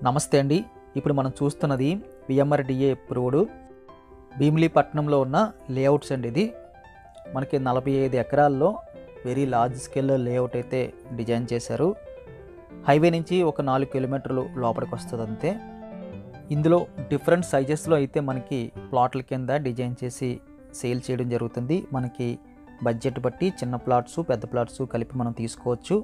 నమస్తే అండి. ఇప్పుడు మనం చూస్తున్నది విఎంఆర్‌డిఏ అప్రూవ్డ్ భీమిలీపట్నంలో ఉన్న లేఅవుట్స్ అండి. ఇది మనకి 45 ఎకరాల్లో వెరీ లార్జ్ స్కేల్లో లేఅవుట్ అయితే డిజైన్ చేశారు. హైవే నుంచి ఒక 4 కిలోమీటర్లు లోపలికి వస్తుంది అంతే. ఇందులో డిఫరెంట్ సైజెస్లో అయితే మనకి ప్లాట్ల కింద డిజైన్ చేసి సేల్ చేయడం జరుగుతుంది. మనకి బడ్జెట్ బట్టి చిన్న ప్లాట్స్ పెద్ద ప్లాట్స్ కలిపి మనం తీసుకోవచ్చు.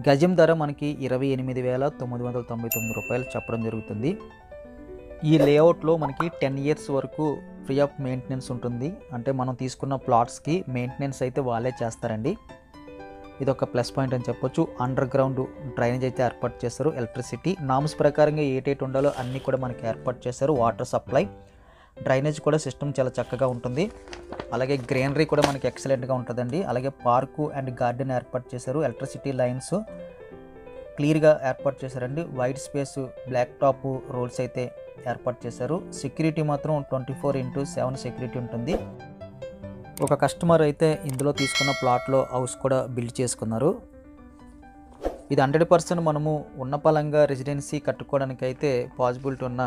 గజం ధర మనకి 28,999 రూపాయలు చెప్పడం జరుగుతుంది. ఈ లేఅవుట్లో మనకి 10 ఇయర్స్ వరకు ఫ్రీ ఆఫ్ మెయింటెనెన్స్ ఉంటుంది. అంటే మనం తీసుకున్న ప్లాట్స్కి మెయింటెనెన్స్ అయితే వాళ్ళే చేస్తారండి. ఇది ఒక ప్లస్ పాయింట్ అని చెప్పొచ్చు. అండర్ గ్రౌండ్ డ్రైనేజ్ అయితే ఏర్పాటు చేస్తారు. ఎలక్ట్రిసిటీ నామ్స్ ప్రకారంగా ఏటేటి ఉండాలో అన్నీ కూడా మనకి ఏర్పాటు చేస్తారు. వాటర్ సప్లై, డ్రైనేజ్ కూడా సిస్టమ్ చాలా చక్కగా ఉంటుంది. అలాగే గ్రీనరీ కూడా మనకి ఎక్సలెంట్గా ఉంటుందండి. అలాగే పార్కు అండ్ గార్డెన్ ఏర్పాటు చేశారు. ఎలక్ట్రిసిటీ లైన్స్ క్లియర్గా ఏర్పాటు చేశారండి. White space black top roads అయితే ఏర్పాటు చేశారు. సెక్యూరిటీ మాత్రం 24/7 సెక్యూరిటీ ఉంటుంది. ఒక కస్టమర్ అయితే ఇందులో తీసుకున్న ప్లాట్లో హౌస్ కూడా బిల్డ్ చేసుకున్నారు. ఇది 100% మనము ఉన్న పలంగా రెసిడెన్సీ కట్టుకోవడానికి అయితే పాసిబిలిటీ ఉన్న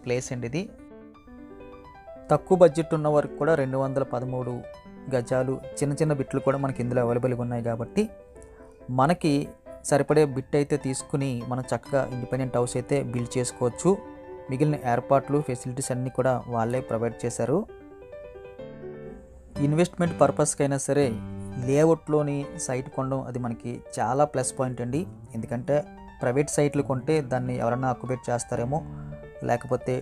ప్లేస్ అండి. ఇది తక్కువ బడ్జెట్ ఉన్న వరకు కూడా 213 గజాలు చిన్న చిన్న బిట్లు కూడా మనకి ఇందులో అవైలబుల్గా ఉన్నాయి. కాబట్టి మనకి సరిపడే బిట్ అయితే తీసుకుని మనం చక్కగా ఇండిపెండెంట్ హౌస్ అయితే బిల్డ్ చేసుకోవచ్చు. మిగిలిన ఏర్పాట్లు ఫెసిలిటీస్ అన్నీ కూడా వాళ్ళే ప్రొవైడ్ చేశారు. ఇన్వెస్ట్మెంట్ పర్పస్కి అయినా సరే లేఅవుట్లోని సైట్ కొనడం అది మనకి చాలా ప్లస్ పాయింట్ అండి. ఎందుకంటే ప్రైవేట్ సైట్లు కొంటే దాన్ని ఎవరన్నా ఆక్యుపేట్ చేస్తారేమో, లేకపోతే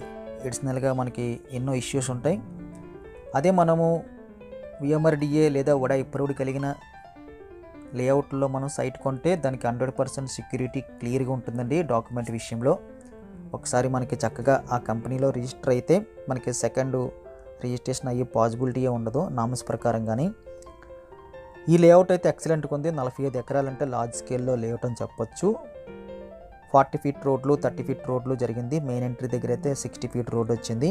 ఎడిషనల్గా మనకి ఎన్నో ఇష్యూస్ ఉంటాయి. అదే మనము విఎంఆర్‌డిఏ లేదా వడా అప్రూవ్డ్ కలిగిన లేఅవుట్లో మనం సైట్ కొంటే దానికి 100% సెక్యూరిటీ క్లియర్గా ఉంటుందండి. డాక్యుమెంట్ విషయంలో ఒకసారి మనకి చక్కగా ఆ కంపెనీలో రిజిస్టర్ అయితే మనకి సెకండ్ రిజిస్ట్రేషన్ అయ్యే పాసిబిలిటీయే ఉండదు నామ్స్ ప్రకారం. కానీ ఈ లేఅవుట్ అయితే ఎక్సలెంట్గా ఉంది. 45 ఎకరాలు అంటే లార్జ్ స్కేల్లో లేఅవుట్ అని చెప్పొచ్చు. 40 ఫీట్ రోడ్లు 30 ఫీట్ రోడ్లు జరిగింది. మెయిన్ ఎంట్రీ దగ్గర అయితే 60 ఫీట్ రోడ్ వచ్చింది.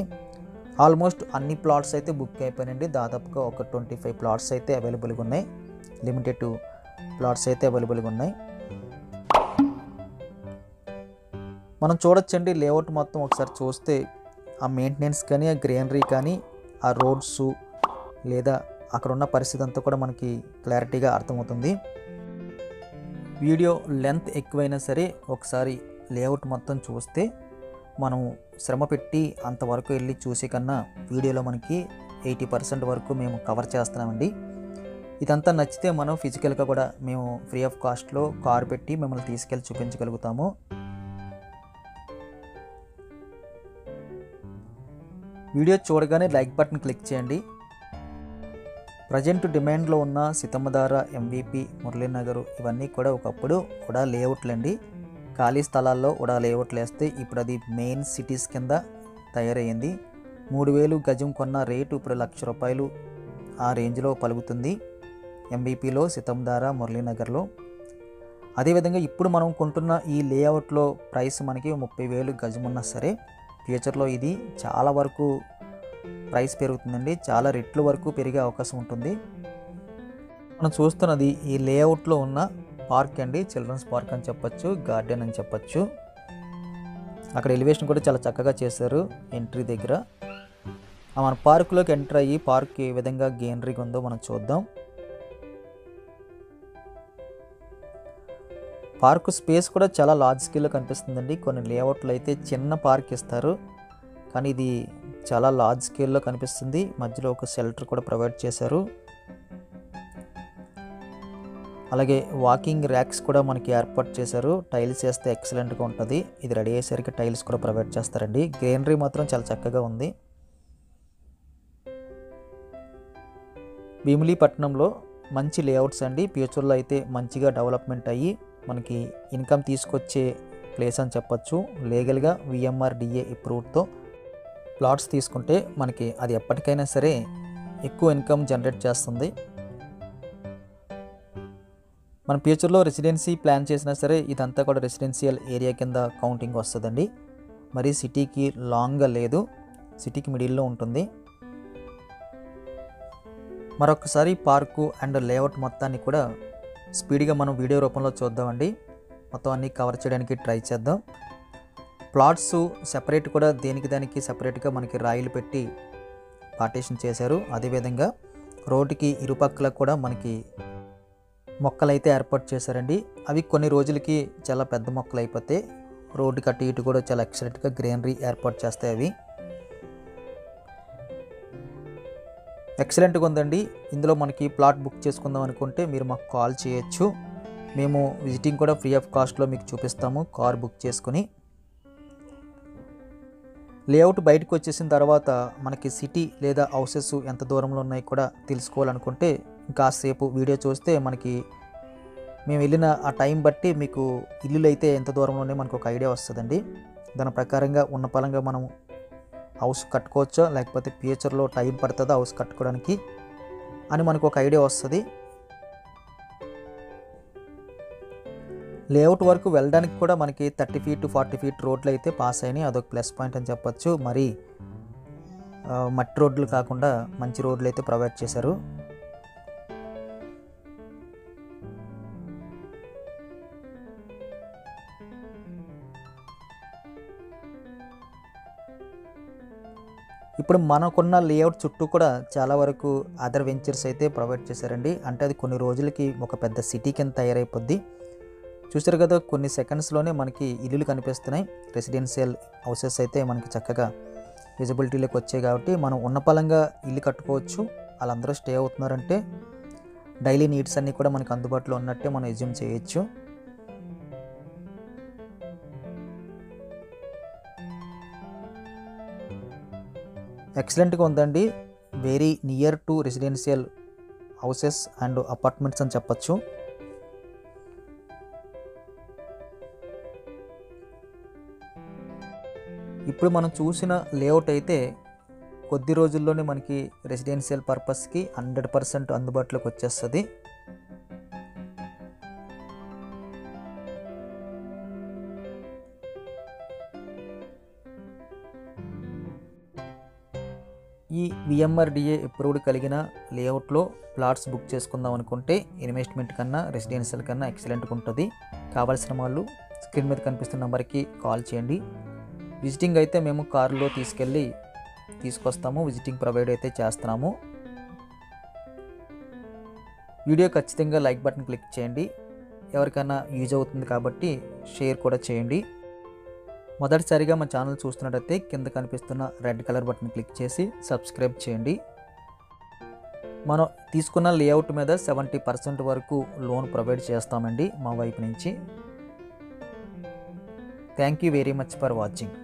ఆల్మోస్ట్ అన్ని ప్లాట్స్ అయితే బుక్ అయిపోయినాయండి. దాదాపుగా ఒక 25 ప్లాట్స్ అయితే అవైలబుల్గా ఉన్నాయి. లిమిటెడ్ ప్లాట్స్ అయితే అవైలబుల్గా ఉన్నాయి. మనం చూడొచ్చండి లేఅవుట్ మొత్తం ఒకసారి చూస్తే ఆ మెయింటెనెన్స్ కానీ, ఆ గ్రీనరీ కానీ, ఆ రోడ్స్ లేదా అక్కడ ఉన్న పరిస్థితి అంతా కూడా మనకి క్లారిటీగా అర్థమవుతుంది. వీడియో లెంత్ ఎక్కువైనా సరే ఒకసారి లేఅవుట్ మొత్తం చూస్తే మనం శ్రమ పెట్టి అంతవరకు వెళ్ళి చూసే కన్నా వీడియోలో మనకి 80% వరకు మేము కవర్ చేస్తున్నామండి. ఇదంతా నచ్చితే మనం ఫిజికల్గా కూడా మేము ఫ్రీ ఆఫ్ కాస్ట్లో కార్ పెట్టి మిమ్మల్ని తీసుకెళ్ళి చూపించగలుగుతాము. వీడియో చూడగానే లైక్ బటన్ క్లిక్ చేయండి. ప్రజెంట్ డిమాండ్లో ఉన్న సీతమ్మధార, ఎంవిపి, మురళీనగర్ ఇవన్నీ కూడా ఒకప్పుడు ఉడా లేఅవుట్లు అండి. ఖాళీ స్థలాల్లో ఉడా లేఅవుట్లు వేస్తే ఇప్పుడు అది మెయిన్ సిటీస్ కింద తయారయ్యింది. 3,000 గజం కొన్న రేటు ఇప్పుడు ₹1,00,000 ఆ రేంజ్లో పలుకుతుంది. ఎంవిపిలో, సీతమ్మధార, మురళీనగర్లో. అదేవిధంగా ఇప్పుడు మనం కొంటున్న ఈ లేఅవుట్లో ప్రైస్ మనకి 30,000 గజం ఉన్నా సరే ఫ్యూచర్లో ఇది చాలా వరకు ప్రైస్ పెరుగుతుందండి. చాలా రెట్ల వరకు పెరిగే అవకాశం ఉంటుంది. మనం చూస్తున్నది ఈ లేఅవుట్లో ఉన్న పార్క్ అండి. చిల్డ్రన్స్ పార్క్ అని చెప్పొచ్చు, గార్డెన్ అని చెప్పొచ్చు. అక్కడ ఎలివేషన్ కూడా చాలా చక్కగా చేశారు. ఎంట్రీ దగ్గర మన పార్కులోకి ఎంటర్ అయ్యి పార్క్ ఏ విధంగా గ్రీనరీగా ఉందో మనం చూద్దాం. పార్కు స్పేస్ కూడా చాలా లార్జ్ స్కేల్లో కనిపిస్తుందండి. కొన్ని లేఅవుట్లు అయితే చిన్న పార్క్ ఇస్తారు, కానీ ఇది చాలా లార్జ్ స్కేల్లో కనిపిస్తుంది. మధ్యలో ఒక షెల్టర్ కూడా ప్రొవైడ్ చేశారు. అలాగే వాకింగ్ ర్యాక్స్ కూడా మనకి ఏర్పాటు చేశారు. టైల్స్ వేస్తే ఎక్సలెంట్గా ఉంటుంది. ఇది రెడీ అయ్యేసరికి టైల్స్ కూడా ప్రొవైడ్ చేస్తారండి. గ్రీనరీ మాత్రం చాలా చక్కగా ఉంది. భీమిలీపట్నంలో మంచి లేఅవుట్స్ అండి. ఫ్యూచర్లో అయితే మంచిగా డెవలప్మెంట్ అయ్యి మనకి ఇన్కమ్ తీసుకొచ్చే ప్లేస్ అని చెప్పొచ్చు. లీగల్గా విఎంఆర్‌డిఏ అప్రూవ్డ్తో ప్లాట్స్ తీసుకుంటే మనకి అది ఎప్పటికైనా సరే ఎక్కువ ఇన్కమ్ జనరేట్ చేస్తుంది. మన ఫ్యూచర్లో రెసిడెన్సీ ప్లాన్ చేసినా సరే ఇదంతా కూడా రెసిడెన్షియల్ ఏరియా కింద కౌంటింగ్ వస్తుందండి. మరి సిటీకి లాంగ్గా లేదు, సిటీకి మిడిల్లో ఉంటుంది. మరొకసారి పార్కు అండ్ లేఅవుట్ మొత్తాన్ని కూడా స్పీడ్గా మనం వీడియో రూపంలో చూద్దామండి. మొత్తం అన్నీ కవర్ చేయడానికి ట్రై చేద్దాం. ప్లాట్స్ సెపరేట్ కూడా దేనికి దానికి సెపరేట్గా మనకి రాయిలు పెట్టి పార్టీషన్ చేశారు. అదేవిధంగా రోడ్డుకి ఇరుపక్కల కూడా మనకి మొక్కలు అయితే ఏర్పాటు చేశారండి. అవి కొన్ని రోజులకి చాలా పెద్ద మొక్కలు అయిపోతాయి. రోడ్డుకి అటు ఇటు కూడా చాలా ఎక్సలెంట్గా గ్రీనరీ ఏర్పాటు చేస్తాయి. అవి ఎక్సలెంట్గా ఉందండి. ఇందులో మనకి ప్లాట్ బుక్ చేసుకుందాం అనుకుంటే మీరు మాకు కాల్ చేయొచ్చు. మేము విజిటింగ్ కూడా ఫ్రీ ఆఫ్ కాస్ట్లో మీకు చూపిస్తాము కార్ బుక్ చేసుకుని. లేఅవుట్ బయటకు వచ్చేసిన తర్వాత మనకి సిటీ లేదా హౌసెస్ ఎంత దూరంలో ఉన్నాయి కూడా తెలుసుకోవాలనుకుంటే ఇంకాసేపు వీడియో చూస్తే మనకి మేము వెళ్ళిన ఆ టైం బట్టి మీకు ఇల్లులు అయితే ఎంత దూరంలో ఉన్నాయి మనకు ఒక ఐడియా వస్తుందండి. దాని ప్రకారంగా ఉన్న పరంగా మనం హౌస్ కట్టుకోవచ్చా లేకపోతే ఫ్యూచర్లో టైం పడుతుందా హౌస్ కట్టుకోవడానికి అని మనకు ఒక ఐడియా వస్తుంది. లేఅవుట్ వరకు వెళ్ళడానికి కూడా మనకి 30 feet to 40 feet రోడ్లు అయితే పాస్ అయినాయి. అదొక ప్లస్ పాయింట్ అని చెప్పచ్చు. మరి మట్టి రోడ్లు కాకుండా మంచి రోడ్లు అయితే ప్రొవైడ్ చేశారు. ఇప్పుడు మనకున్న లేఅవుట్ చుట్టూ కూడా చాలా వరకు అదర్ వెంచర్స్ అయితే ప్రొవైడ్ చేశారండి. అంటే అది కొన్ని రోజులకి ఒక పెద్ద సిటీ కింద తయారైపోద్ది. చూసారు కదా, కొన్ని సెకండ్స్లోనే మనకి ఇల్లులు కనిపిస్తున్నాయి. రెసిడెన్షియల్ హౌసెస్ అయితే మనకి చక్కగా విజిబిలిటీలోకి వచ్చాయి కాబట్టి మనం ఉన్న పలంగా ఇల్లు కట్టుకోవచ్చు. వాళ్ళందరూ స్టే అవుతున్నారంటే డైలీ నీడ్స్ అన్నీ కూడా మనకు అందుబాటులో ఉన్నట్టే మనం ఎజ్యూమ్ చేయొచ్చు. ఎక్సలెంట్గా ఉందండి. Very near to residential houses and apartments అని చెప్పచ్చు. ఇప్పుడు మనం చూసిన లేఅవుట్ అయితే కొద్ది రోజుల్లోనే మనకి రెసిడెన్షియల్ పర్పస్కి 100% అందుబాటులోకి వచ్చేస్తుంది. ఈ విఎంఆర్డిఏ అప్రూవ్డ్ కలిగిన లేఅవుట్లో ప్లాట్స్ బుక్ చేసుకుందాం అనుకుంటే ఇన్వెస్ట్మెంట్ కన్నా రెసిడెన్షియల్ కన్నా ఎక్సలెంట్గా ఉంటుంది. కావాల్సిన వాళ్ళు స్క్రీన్ మీద కనిపిస్తున్న నెంబర్కి కాల్ చేయండి. విజిటింగ్ అయితే మేము కారులో తీసుకొస్తాము. విజిటింగ్ ప్రొవైడ్ అయితే చేస్తున్నాము. వీడియో ఖచ్చితంగా లైక్ బటన్ క్లిక్ చేయండి. ఎవరికైనా యూజ్ అవుతుంది కాబట్టి షేర్ కూడా చేయండి. మొదటిసారిగా మా ఛానల్ చూస్తున్నట్టయితే కింద కనిపిస్తున్న రెడ్ కలర్ బటన్ క్లిక్ చేసి సబ్స్క్రైబ్ చేయండి. మనం తీసుకున్న లేఅవుట్ మీద 70% వరకు లోన్ ప్రొవైడ్ చేస్తామండి మా వైపు నుంచి. Thank you very much for watching.